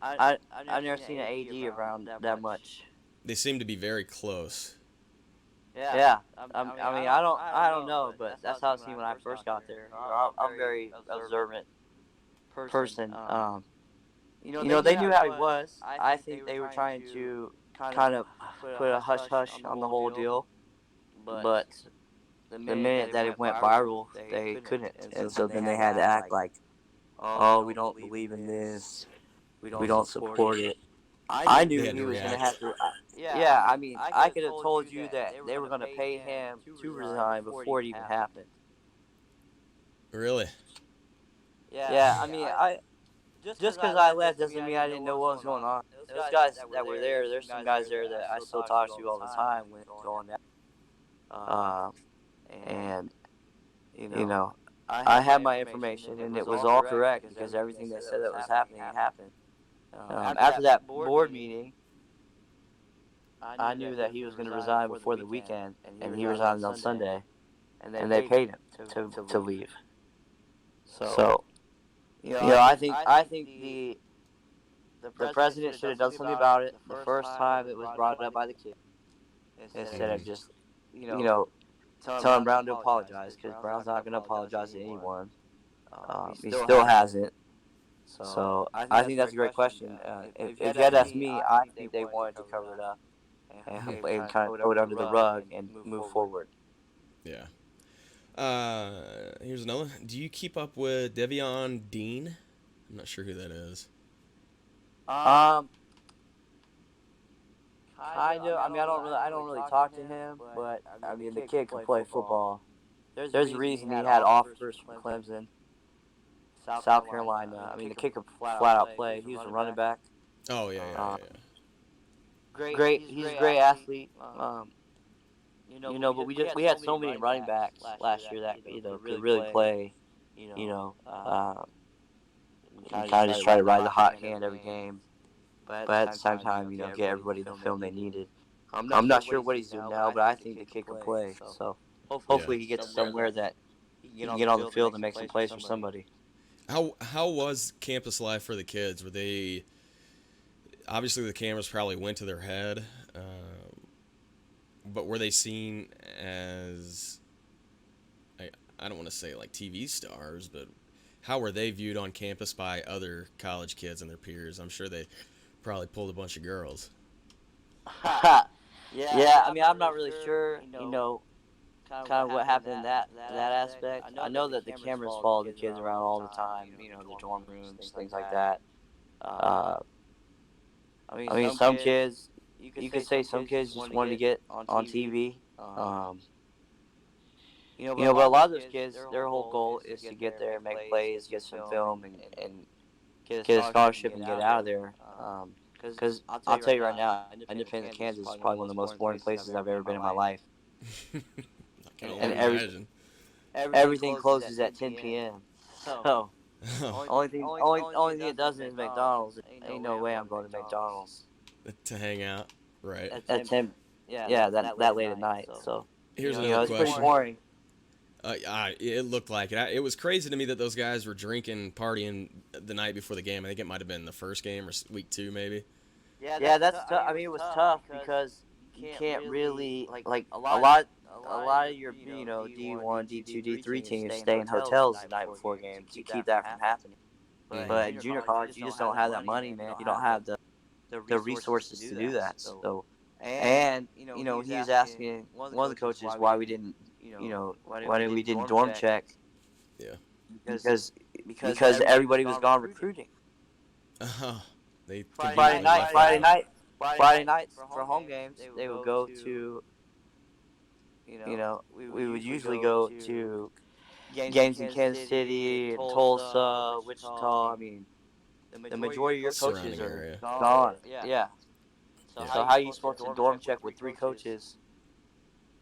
I've never seen an AD around that much. They seem to be very close. Yeah. I mean, I don't know, but that's how it seemed when I first got there. I'm a very observant person. They knew how he was. I think they were trying to kind of put a hush hush on the whole deal, but the minute that it went viral, they couldn't, and so then they had to act like, oh, we don't believe in this, we don't support it. I knew he was going to have to. Yeah, I mean, I could have told you that they were going to pay him to resign before it even happened. Really? Yeah, I mean, just because I left doesn't mean I didn't know what was going on. Those guys that were there's some guys there that I still talk to all the time when it's going down. And I had my information, and it was all correct because everything that said that was happening happened. After that board meeting, I knew that he was going to resign before the weekend, and he resigned on Sunday, and they paid him to leave. So, I think the president should have done something about it the first time it was brought up by the kid, instead of just telling Brown to apologize, because Brown's not going to apologize to anyone. He still hasn't. So I think that's a great question. If you had asked me, I think they wanted to cover it up and kind of throw it under the rug and move forward. Yeah. Here's another one. Do you keep up with Devion Dean? I'm not sure who that is. Kind of. I mean, I don't really talk to him, but I mean, the kid can play football. There's a reason he had offers from Clemson, South Carolina. I mean, the kid could flat out play. He was a running back. Oh yeah. great. He's a great athlete. But we had so many running backs last year that could really play. You know, uh, and kind of just try to ride the hot hand every game. But at the same time, get everybody the film they needed. I'm not sure what he's doing now, but I think the kid can play. So Yeah. hopefully he gets somewhere that he can get on the field and make some plays for somebody. How was campus life for the kids? Were they obviously the cameras probably went to their head, but were they seen as I don't want to say like TV stars, but how were they viewed on campus by other college kids and their peers? I'm sure they probably pulled a bunch of girls. Yeah, I mean, I'm not really sure, kind of what happened in that aspect. I know that the cameras follow the kids around all the time, the dorm rooms, things like that. Uh, I mean, some kids, you could say some kids just wanted to get on TV. But a lot of those kids, their whole goal is to get there, make plays, get some film, and get a scholarship and get out of there. Because I'll tell you right now, Independence, Kansas is probably one of the most boring places I've ever been in my life. I can And only imagine. everything closes at 10 p.m. So only thing it doesn't is McDonald's. Ain't no way I'm going to McDonald's To hang out, right? at 10. Yeah, that late at night. So Here's another it's pretty question. boring. It looked like it. It was crazy to me that those guys were drinking, partying the night before the game. I think it might have been the first game or week 2, maybe. Yeah, that's tough. I mean, it was tough because you can't really like a lot of your D1, D2, D3 teams stay in hotels the night before games to keep that from happening. But in junior college, you just don't have that money, man. You don't have the resources to do that. So, and he was asking one of the coaches why we didn't, why we didn't dorm check. Yeah. Because everybody was gone recruiting. They Friday nights for home games, they would go to. We would usually go to games in Kansas City, and Tulsa, Wichita. I mean, the majority of your coaches surrounding are area. gone. Yeah. So how are you supposed to dorm check with 3 coaches?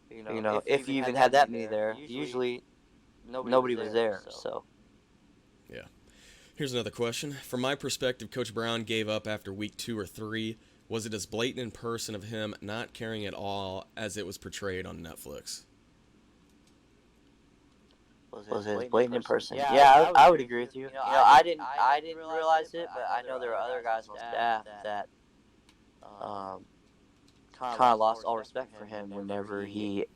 If you even had that many there, usually nobody was there. So. Yeah. Here's another question. From my perspective, Coach Brown gave up after week 2 or 3. Was it as blatant in person of him not caring at all as it was portrayed on Netflix? Was it blatant in person? Yeah, I would agree with you. I didn't realize it, but I know there were other guys on staff that kind of lost all respect for him whenever I think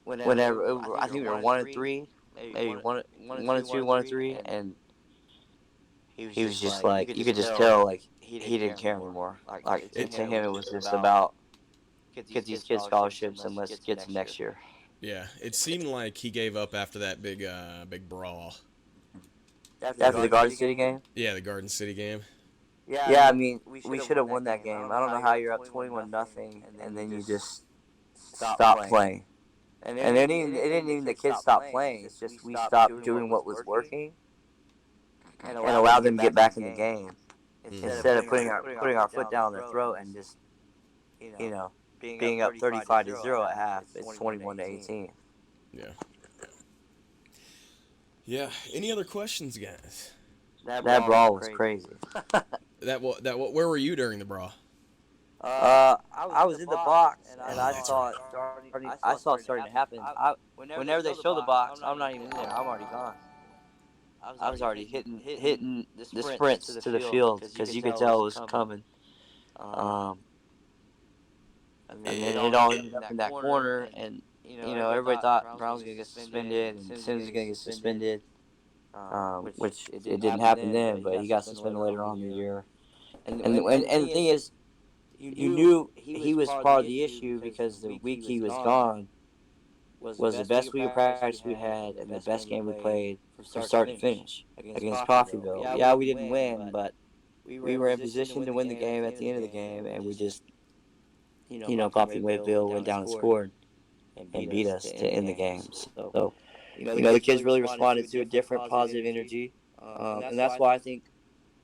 we were 1-3, maybe 1-2, 1-3, and he was just like, you could just tell like he didn't care anymore. Like to him, it was just about get these kids scholarships and let's get to next year. Yeah, it seemed like he gave up after that big brawl. After the Garden City game? Yeah, the Garden City game. Yeah, I mean, we should have won that game. I don't know how you're up 21-0, and then you just stop playing. And it didn't even the kids stop playing. It's just we stopped doing what was working and allowed them to get back in the game instead of putting our foot down their throat and just being up 35-0 at half. It's 21-18. Yeah. Yeah. Any other questions, guys? That brawl was crazy. Where were you during the brawl? I was in the box and I saw it starting to happen. Whenever they show the box, I'm not even in there. I'm already gone. I was already hitting the sprints to the field because you could tell it was coming. And it all ended up in that corner, and everybody thought Brown was gonna get suspended and Sims was gonna get suspended, which it didn't happen then, but he got suspended later on in the year. And the thing is, you knew he was part of the issue because the week he was gone was the best week of practice we had and the best game we played from start to finish against Coffeyville. Yeah, we didn't win, but we were in position to win the game at the end of the game, and we just, Coffeyville went down and scored and beat us to end the game. So the kids really responded to a different positive energy, and that's why I think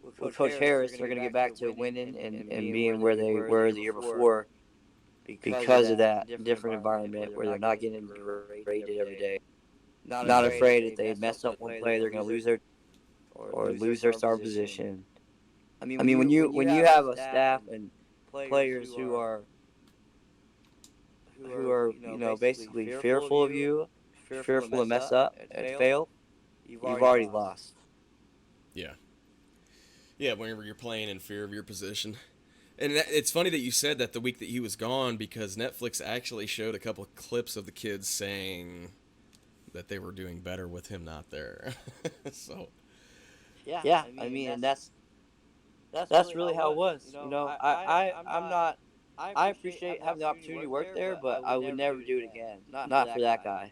with Coach Harris, they're going to get back to winning and being where they were the year before because of that different environment where they're not getting berated every day. Not afraid if they mess up one play, they're going to lose their or lose their star position. I mean, when you have a staff and players who are basically fearful of you, fearful to mess up and fail, you've already lost. Yeah. Yeah, whenever you're playing in fear of your position. And it's funny that you said that the week that he was gone because Netflix actually showed a couple of clips of the kids saying that they were doing better with him not there. So Yeah, I mean, and that's really how it was. I'm not. I appreciate having the opportunity to work there, but I would never do it again. Not for that guy.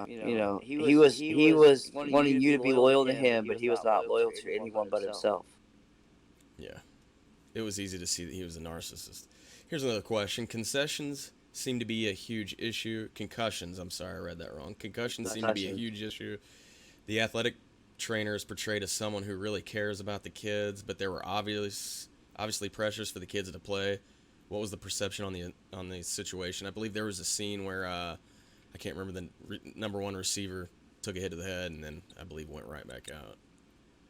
He was wanting you to be loyal to him, but he was not loyal to anyone but himself. yeah, it was easy to see that he was a narcissist. Here's another question. Concussions seem to be a huge issue. Concussions, I'm sorry, I read that wrong. Concussions seem to be a huge issue. The athletic trainer is portrayed as someone who really cares about the kids, but there were obviously pressures for the kids to play. What was the perception on the situation? I believe there was a scene where I can't remember the number one receiver took a hit to the head and then I believe went right back out.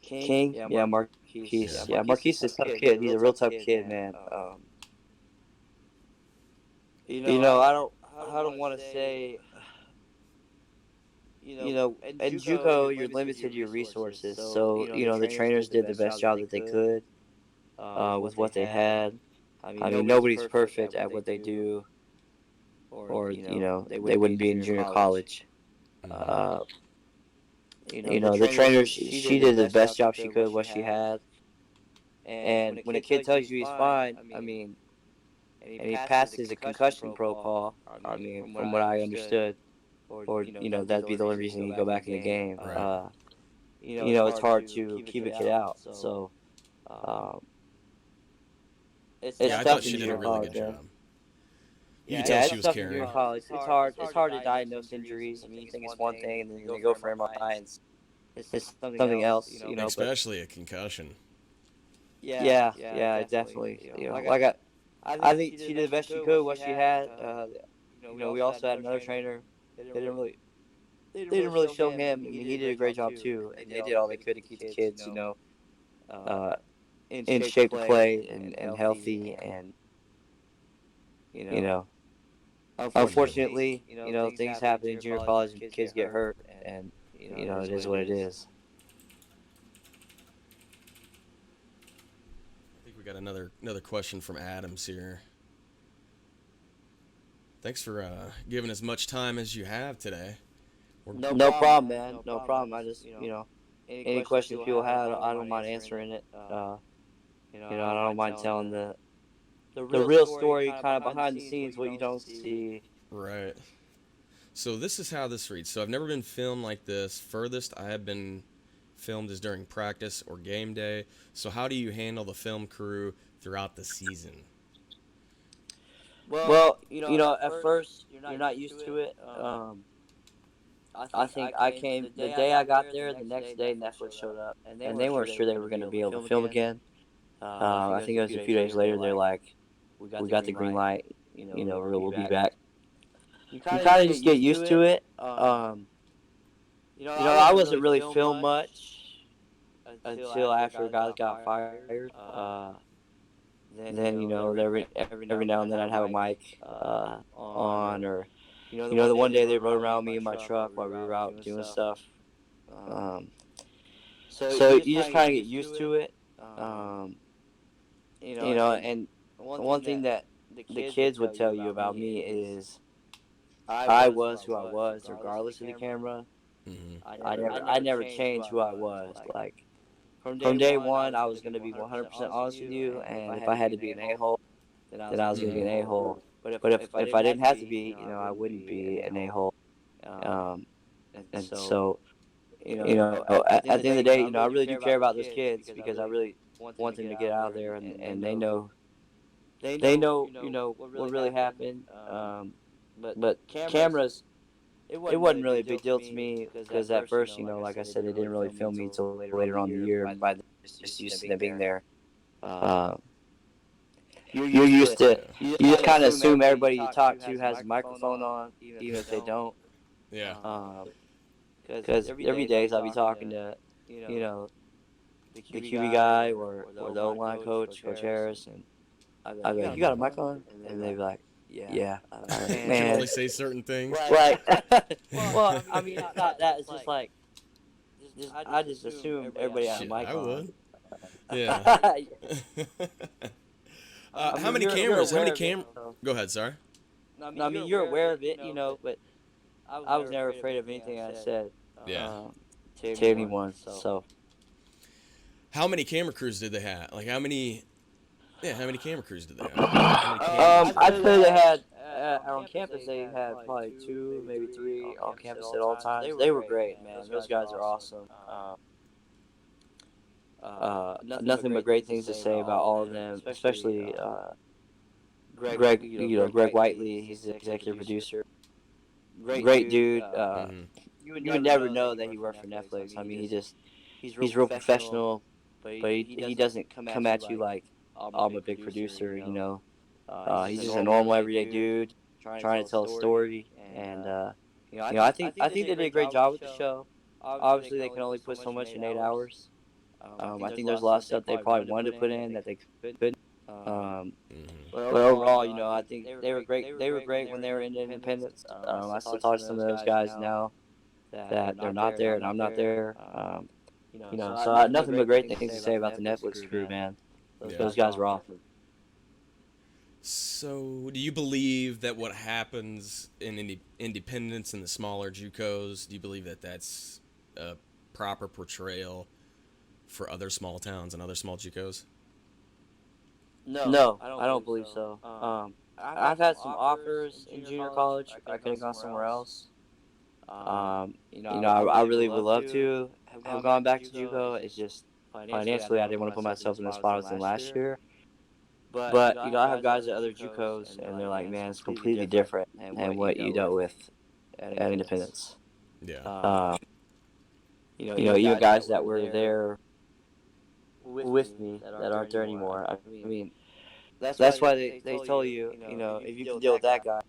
King, yeah, Marquise, yeah, Marquise is a tough kid. He's a real tough kid, man. I don't want to say, at JUCO you're limited to your resources, so the trainers did the best job that they could with what they had. I mean, nobody's perfect at what they do, or they wouldn't be in junior college. The trainer, she did the best job she could, what she had. And when a kid tells you he's fine, I mean, and he passes a concussion protocol, I mean, from what I understood, or that'd be the only reason you go back in the game. Right. It's hard to keep a kid out. So, it's I tough thought in she did a junior really college, good man. job. You could Yeah, tell she it's was tough in junior caring. college. It's hard. It's hard to diagnose injuries. I mean, you think it's one thing, and then they go for MRI, and it's something else. But Especially a concussion. yeah, definitely. I think she did the best she could, what she had. We also had another trainer. They didn't really show him. I mean, he did a great job too, and they did all they could to keep the kids, uh, in shape to play and healthy, and you know, unfortunately, things happen in junior college and kids get hurt, and it is what it is. I think we got another question from Adams here. Thanks for giving as much time as you have today. No problem, man. No problem. I just, any questions people have, I don't mind answering it. I don't mind telling the real story, kind of behind the scenes, what you don't see. Right. So this is how this reads. So I've never been filmed like this. Furthest I have been filmed is during practice or game day. So how do you handle the film crew throughout the season? Well, at first you're not used to it. I think I came the day I got there. The next day Netflix showed up, and they weren't sure they were going to be able to film again. I think it was a few days later. They're like, "We got the green light. We'll be back." You kind of just get used to it. I wasn't really filmed much until after guys got fired. Then every now and then I'd have a mic on, or the one day they rode around me in my truck while we were out doing stuff. So you just kind of get used to it. And the one thing that the kids would tell you about me is I was who I was, regardless of the camera. Mm-hmm. I never changed who I was. Like from day one, I was going to be 100% honest with you, and if I had to be an a-hole, then I was going to be an a-hole. But if I didn't have to be, I wouldn't be an a-hole. And so, at the end of the day, I really do care about those kids because I really want them to get out of there, and they know, what really happened. But cameras, it wasn't really a big deal to me because at first, like I said, they didn't really film me until later on in the year. just used to them being there. Uh, you're used to you just kind of assume everybody you talk to has a microphone on, even if they don't. Yeah. Because every day I'll be talking to, you know, the QB guy or the O-line coach, Coach Harris, and I'd be like, "You got a mic on?" And they'd be like, "Yeah." I'm like, You can man, only say certain things. right? Well, I mean, it's not that. It's just like, I just assume everybody has a Shit, mic I on. would. Yeah. I How mean, many you're cameras? How many aware of it. cam? Go ahead. Sorry. No, I mean, you're aware of it, but I was never afraid of anything I said Yeah. to anyone. So, How many camera crews did they have? Like how many? Yeah. How many camera crews did they have? How many cameras? I'd say they had on campus. They had probably two, maybe three on campus at all times. They were great, man. Those guys are awesome. Nothing but great things to say about all of them, especially Greg. Greg Whiteley. He's the executive producer. Great dude. Mm-hmm. You would never know that he worked for Netflix. I mean, he's real professional, but he doesn't come at you like, "Oh, I'm a big producer." He's just a normal everyday dude trying to tell a story, and I think they did a great job with the show. Obviously, they can only put so much in 8 hours. I think there's a lot of stuff they probably wanted to put in that they couldn't. Mm-hmm. But overall, I think they were great. They were great when they were in Independence. I still talk to some of those guys now that they're not there and I'm not there. So I have nothing but great things to say about the Netflix crew, man. Those guys were awesome. So, do you believe that what happens in Independence and the smaller JUCOs, do you believe that that's a proper portrayal for other small towns and other small JUCOs? No, I don't believe so. I've had some offers in junior college. I could have gone somewhere else. I really would love to have gone back to JUCO. It's just financially, I didn't want to put myself in the spot I was in last year. But I have guys at other JUCOs, and they're like, "Man, it's completely different than what you dealt with at Independence." Yeah. Even guys that were there with me that aren't there anymore. I mean, that's why they tell you, if you can deal with that guy,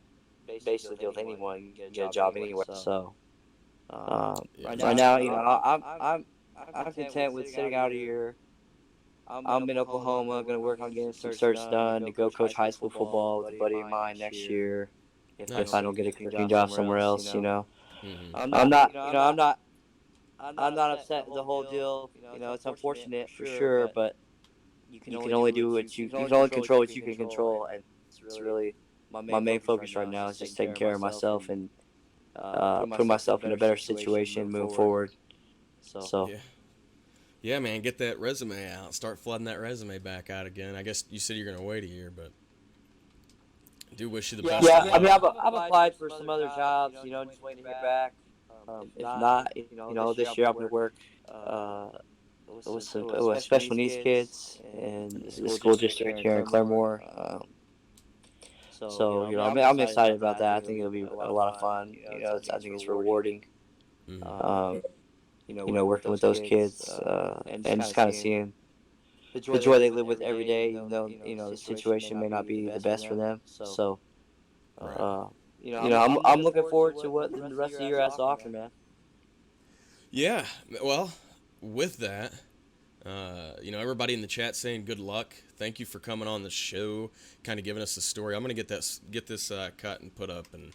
basically deal with anyone, you can get a job anywhere. So Yeah. right now, I'm content with sitting out a year. I'm in Oklahoma, gonna work on getting some certs done to go coach high school football with a buddy of mine next year. If Nice. I don't get a coaching job somewhere else, Mm-hmm. I'm not upset with the whole deal. It's unfortunate for sure, but you can only do what you can only control what you can control, and it's really my main focus right now is just taking care of myself and putting myself in a better situation moving forward. So Yeah. Yeah, man, get that resume out. Start flooding that resume back out again. I guess you said you're going to wait a year, but I do wish you the best. yeah, I mean, I've applied for some other jobs, just waiting to hear back. If not, this year I'm gonna work with special needs kids in the school district here in Claremore. So I'm excited about that. I think it'll be a lot of fun. I think it's rewarding. Mm-hmm. Working with those kids and just kind of seeing the joy they live with every day, even though the situation may not be the best for them. So, Right. I'm looking forward to what the rest of the year has to offer, man. Yeah, well, with that, everybody in the chat saying good luck. Thank you for coming on the show, kind of giving us the story. I'm gonna get this cut and put up and